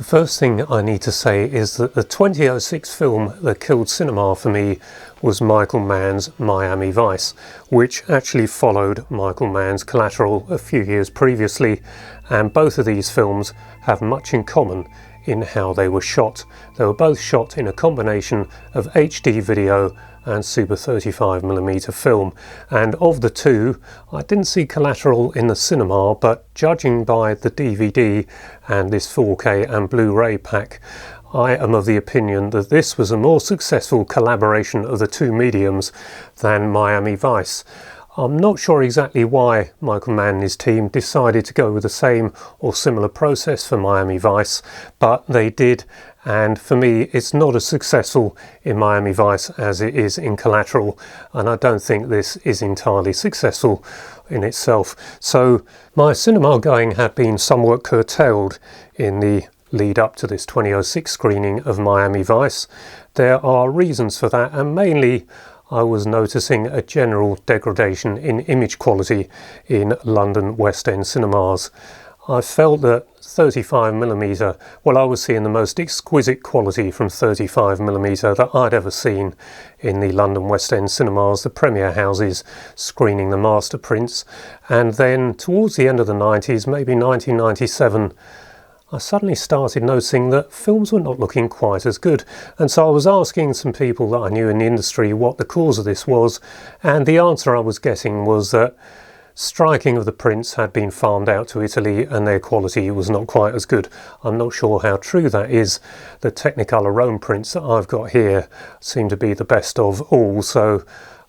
First thing I need to say is that the 2006 film that killed cinema for me was Michael Mann's Miami Vice, which actually followed Michael Mann's Collateral a few years previously, and both of these films have much in common in how they were shot. They were both shot in a combination of HD video and Super 35mm film, and of the two I didn't see Collateral in the cinema, but judging by the DVD and this 4K and Blu-ray pack, I am of the opinion that this was a more successful collaboration of the two mediums than Miami Vice. I'm not sure exactly why Michael Mann and his team decided to go with the same or similar process for Miami Vice, but they did, and for me it's not as successful in Miami Vice as it is in Collateral, and I don't think this is entirely successful in itself. So my cinema going had been somewhat curtailed in the lead up to this 2006 screening of Miami Vice. There are reasons for that, and mainly I was noticing a general degradation in image quality in London West End cinemas. I felt that 35mm, well, I was seeing the most exquisite quality from 35mm that I'd ever seen in the London West End cinemas, the premiere houses screening the master prints. And then towards the end of the 90s, maybe 1997, I suddenly started noticing that films were not looking quite as good, and so I was asking some people that I knew in the industry what the cause of this was, and the answer I was getting was that striking of the prints had been farmed out to Italy and their quality was not quite as good. I'm not sure how true that is. The Technicolor Rome prints that I've got here seem to be the best of all, so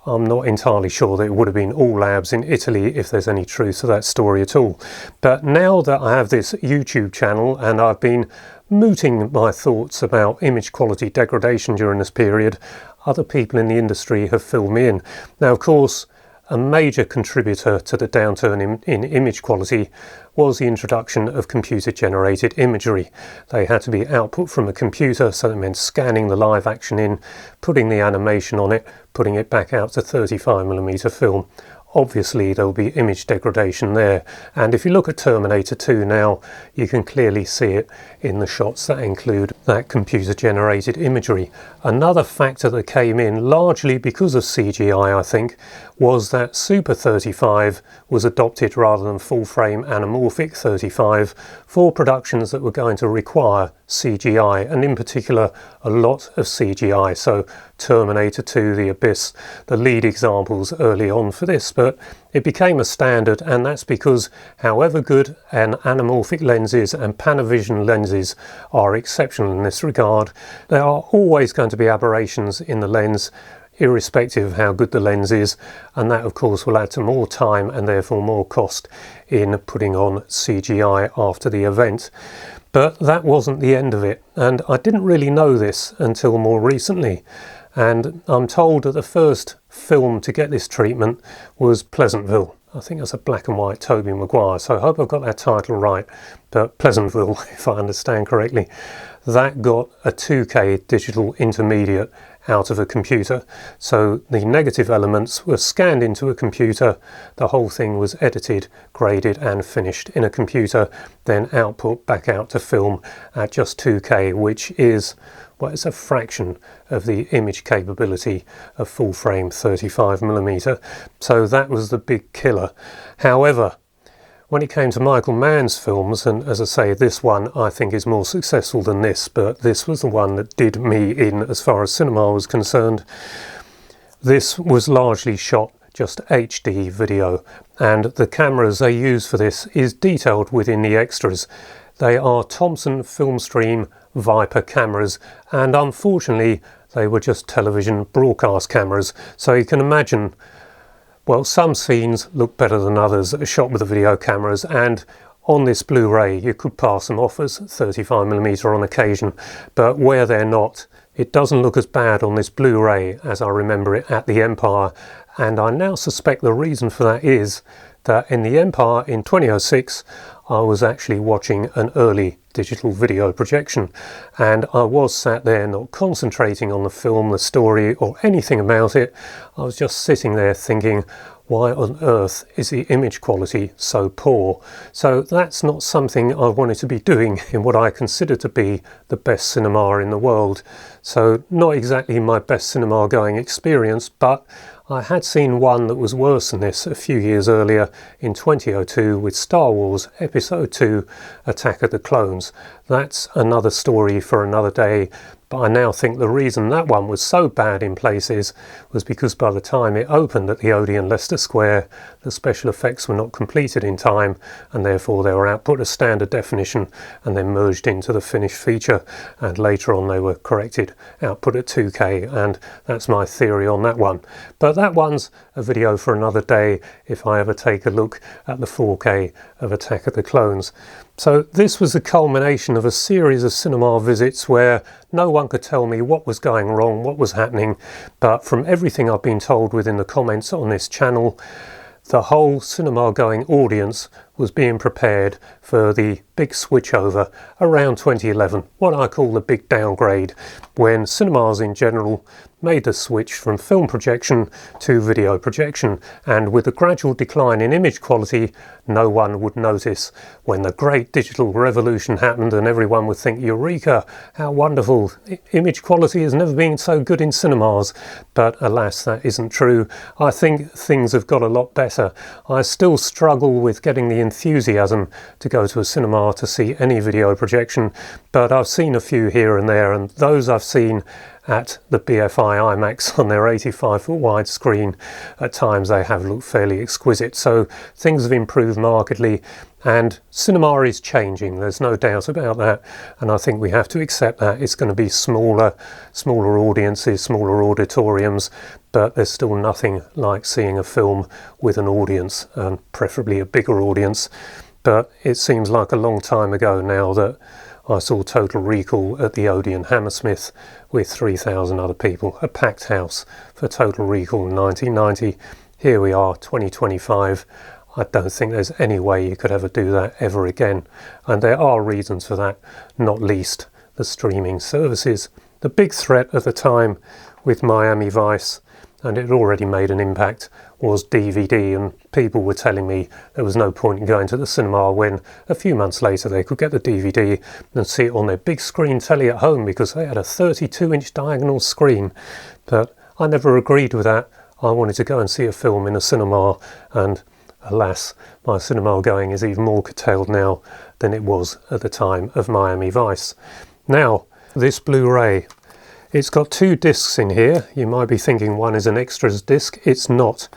I'm not entirely sure that it would have been all labs in Italy if there's any truth to that story at all. But now that I have this YouTube channel and I've been mooting my thoughts about image quality degradation during this period, other people in the industry have filled me in. Now, of course, a major contributor to the downturn in image quality was the introduction of computer-generated imagery. They had to be output from a computer, so that meant scanning the live action in, putting the animation on it, putting it back out to 35mm film. Obviously there will be image degradation there, and if you look at Terminator 2 now, you can clearly see it in the shots that include that computer-generated imagery. Another factor that came in, largely because of CGI I think, was that Super 35 was adopted rather than full-frame anamorphic 35 for productions that were going to require CGI, and in particular a lot of CGI. So Terminator 2, The Abyss, the lead examples early on for this, but it became a standard, and that's because however good an anamorphic lenses and Panavision lenses are exceptional in this regard, there are always going to be aberrations in the lens irrespective of how good the lens is, and that of course will add to more time and therefore more cost in putting on CGI after the event. But that wasn't the end of it, and I didn't really know this until more recently, and I'm told that the first film to get this treatment was Pleasantville. I think that's a black and white Tobey Maguire, so I hope I've got that title right, but Pleasantville, if I understand correctly, that got a 2K digital intermediate out of a computer. So the negative elements were scanned into a computer, the whole thing was edited, graded and finished in a computer, then output back out to film at just 2K, which is, well, it's a fraction of the image capability of full frame 35mm. So that was the big killer. However, when it came to Michael Mann's films, and as I say, this one I think is more successful than this, but this was the one that did me in as far as cinema was concerned. This was largely shot just HD video, and the cameras they use for this is detailed within the extras. They are Thomson Filmstream Viper cameras, and unfortunately they were just television broadcast cameras, so you can imagine, well, some scenes look better than others that are shot with the video cameras, and on this Blu-ray you could pass them off as 35mm on occasion, but where they're not, it doesn't look as bad on this Blu-ray as I remember it at the Empire, and I now suspect the reason for that is that in the Empire in 2006 I was actually watching an early digital video projection, and I was sat there not concentrating on the film, the story or anything about it. I was just sitting there thinking, why on earth is the image quality so poor? So that's not something I wanted to be doing in what I consider to be the best cinema in the world. So not exactly my best cinema going experience, but I had seen one that was worse than this a few years earlier in 2002 with Star Wars Episode 2 Attack of the Clones. That's another story for another day, but I now think the reason that one was so bad in places was because by the time it opened at the Odeon Leicester Square, the special effects were not completed in time, and therefore they were output as standard definition and then merged into the finished feature, and later on they were corrected, output at 2K, and that's my theory on that one. But that one's a video for another day if I ever take a look at the 4K of Attack of the Clones. So this was the culmination of a series of cinema visits where no one could tell me what was going wrong, what was happening, but from everything I've been told within the comments on this channel, the whole cinema going audience was being prepared for the big switchover around 2011, what I call the big downgrade, when cinemas in general made the switch from film projection to video projection, and with a gradual decline in image quality, no one would notice when the great digital revolution happened and everyone would think, Eureka, how wonderful, image quality has never been so good in cinemas. But alas, that isn't true. I think things have got a lot better. I still struggle with getting the enthusiasm to go to a cinema to see any video projection, but I've seen a few here and there, and those I've seen at the BFI IMAX on their 85-foot wide screen, at times they have looked fairly exquisite. So things have improved markedly, and cinema is changing, there's no doubt about that, and I think we have to accept that. It's going to be smaller audiences, smaller auditoriums, but there's still nothing like seeing a film with an audience, and preferably a bigger audience. But it seems like a long time ago now that I saw Total Recall at the Odeon Hammersmith with 3,000 other people, a packed house for Total Recall in 1990. Here we are, 2025. I don't think there's any way you could ever do that ever again. And there are reasons for that, not least the streaming services. The big threat at the time with Miami Vice, and it already made an impact, was DVD, and people were telling me there was no point in going to the cinema when a few months later they could get the DVD and see it on their big screen telly at home because they had a 32-inch diagonal screen. But I never agreed with that. I wanted to go and see a film in a cinema, and alas, my cinema going is even more curtailed now than it was at the time of Miami Vice. Now, this Blu-ray, it's got two discs in here. You might be thinking one is an extras disc. It's not.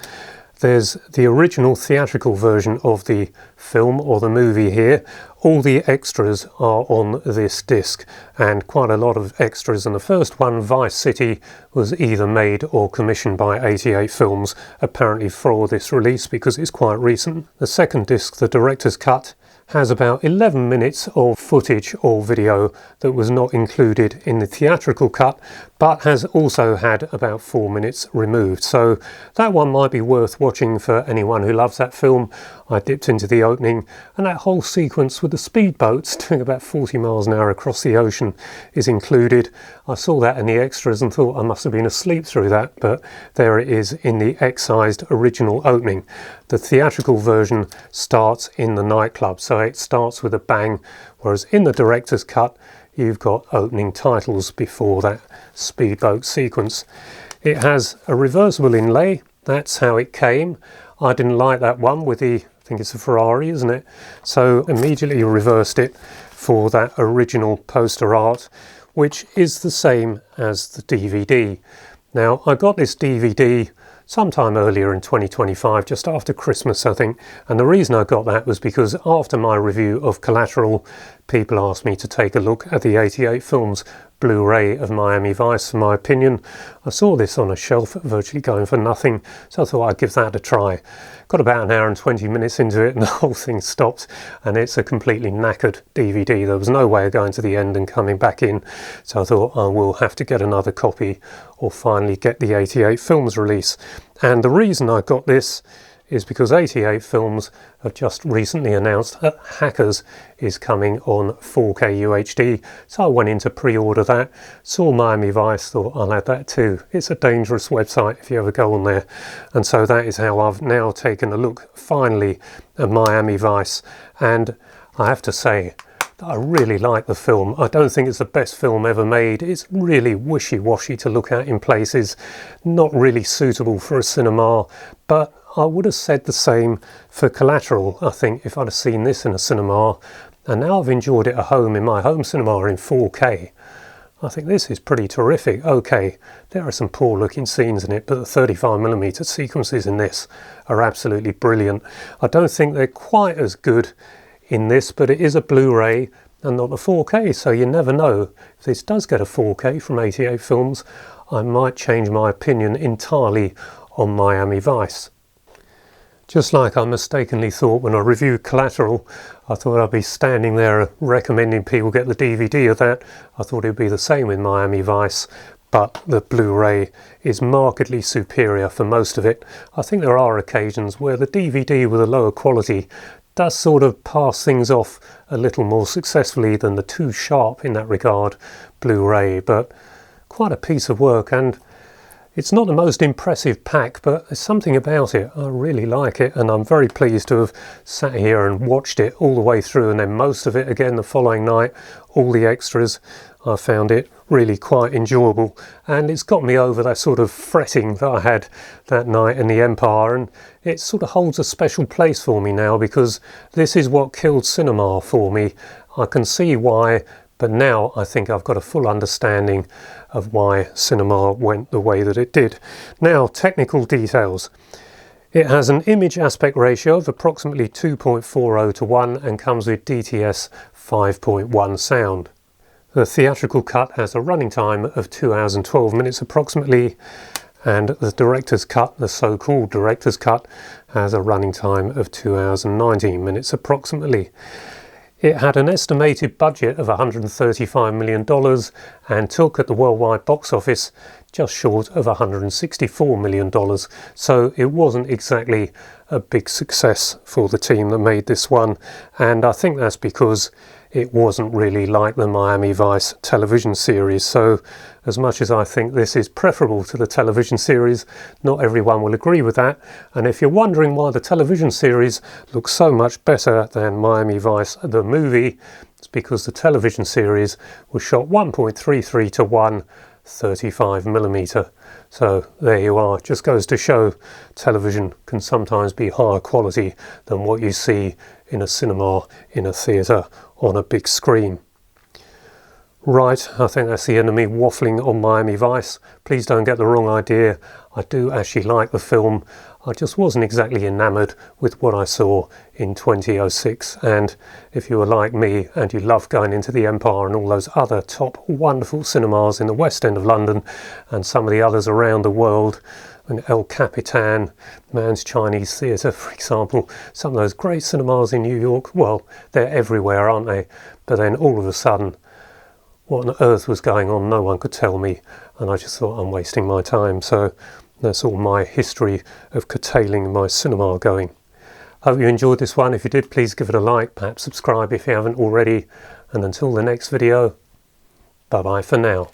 There's the original theatrical version of the film or the movie here. All the extras are on this disc, and quite a lot of extras. And the first one, Vice City, was either made or commissioned by 88 Films, apparently for this release because it's quite recent. The second disc, the director's cut, has about 11 minutes of footage or video that was not included in the theatrical cut, but has also had about 4 minutes removed. So that one might be worth watching for anyone who loves that film. I dipped into the opening, and that whole sequence with the speedboats doing about 40 miles an hour across the ocean is included. I saw that in the extras and thought I must have been asleep through that, but there it is in the excised original opening. The theatrical version starts in the nightclub, so it starts with a bang, whereas in the director's cut you've got opening titles before that speedboat sequence. It has a reversible inlay, that's how it came. I didn't like that one with the, I think it's a Ferrari, isn't it? So immediately reversed it for that original poster art, which is the same as the DVD. Now, I got this DVD sometime earlier in 2025, just after Christmas I think, and the reason I got that was because after my review of Collateral, people asked me to take a look at the 88 Films Blu-ray of Miami Vice for my opinion. I saw this on a shelf virtually going for nothing, so I thought I'd give that a try. Got about an hour and 20 minutes into it and the whole thing stopped, and it's a completely knackered DVD. There was no way of going to the end and coming back in, so I thought I will have to get another copy or finally get the 88 Films release. And the reason I got this is because 88 Films have just recently announced that Hackers is coming on 4K UHD. So I went in to pre-order that, saw Miami Vice, thought I'll add that too. It's a dangerous website if you ever go on there. And so that is how I've now taken a look finally at Miami Vice. And I have to say, I really like the film. I don't think it's the best film ever made. It's really wishy-washy to look at in places, not really suitable for a cinema, but I would have said the same for Collateral, I think, if I'd have seen this in a cinema. And now I've enjoyed it at home in my home cinema in 4K. I think this is pretty terrific. Okay, there are some poor looking scenes in it, but the 35mm sequences in this are absolutely brilliant. I don't think they're quite as good in this, but it is a Blu-ray and not a 4K, so you never know. If this does get a 4K from 88 Films, I might change my opinion entirely on Miami Vice. Just like I mistakenly thought when I reviewed Collateral, I thought I'd be standing there recommending people get the DVD of that. I thought it would be the same with Miami Vice, but the Blu-ray is markedly superior for most of it. I think there are occasions where the DVD with a lower quality does sort of pass things off a little more successfully than the too sharp in that regard Blu-ray, but quite a piece of work. And it's not the most impressive pack, but there's something about it. I really like it, and I'm very pleased to have sat here and watched it all the way through, and then most of it again the following night, all the extras. I found it really quite enjoyable, and it's got me over that sort of fretting that I had that night in the Empire, and it sort of holds a special place for me now because this is what killed cinema for me. I can see why, but now I think I've got a full understanding of why cinema went the way that it did. Now, technical details. It has an image aspect ratio of approximately 2.40 to 1 and comes with DTS 5.1 sound. The theatrical cut has a running time of 2 hours and 12 minutes approximately, and the director's cut, the so-called director's cut, has a running time of 2 hours and 19 minutes approximately. It had an estimated budget of $135 million and took at the worldwide box office just short of $164 million. So it wasn't exactly a big success for the team that made this one. And I think that's because it wasn't really like the Miami Vice television series. So as much as I think this is preferable to the television series, not everyone will agree with that. And if you're wondering why the television series looks so much better than Miami Vice the movie, it's because the television series was shot 1.33 to 1, 35mm. So there you are. Just goes to show television can sometimes be higher quality than what you see in a cinema, in a theatre, on a big screen. Right, I think that's the end of me waffling on Miami Vice. Please don't get the wrong idea. I do actually like the film. I just wasn't exactly enamoured with what I saw in 2006. And if you were like me and you love going into the Empire and all those other top wonderful cinemas in the West End of London and some of the others around the world, and El Capitan, Man's Chinese Theatre, for example, some of those great cinemas in New York, well, they're everywhere, aren't they? But then all of a sudden, what on earth was going on, no one could tell me, and I just thought I'm wasting my time. So that's all my history of curtailing my cinema going. Hope you enjoyed this one. If you did, please give it a like, perhaps subscribe if you haven't already, and until the next video, bye bye for now.